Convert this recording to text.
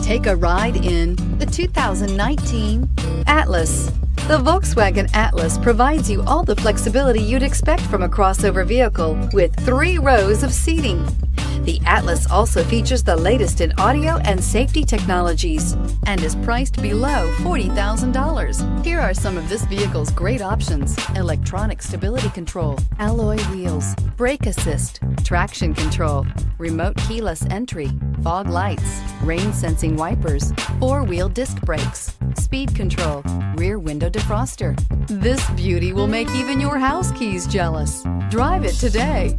Take a ride in the 2019 Atlas. The Volkswagen Atlas provides you all the flexibility you'd expect from a crossover vehicle with 3 rows of seating. The Atlas also features the latest in audio and safety technologies and is priced below $40,000. Here are some of this vehicle's great options: electronic stability control, alloy wheels, brake assist, traction control, remote keyless entry, fog lights, rain sensing wipers, 4-wheel disc brakes, speed control, rear window defroster. This beauty will make even your house keys jealous. Drive it today.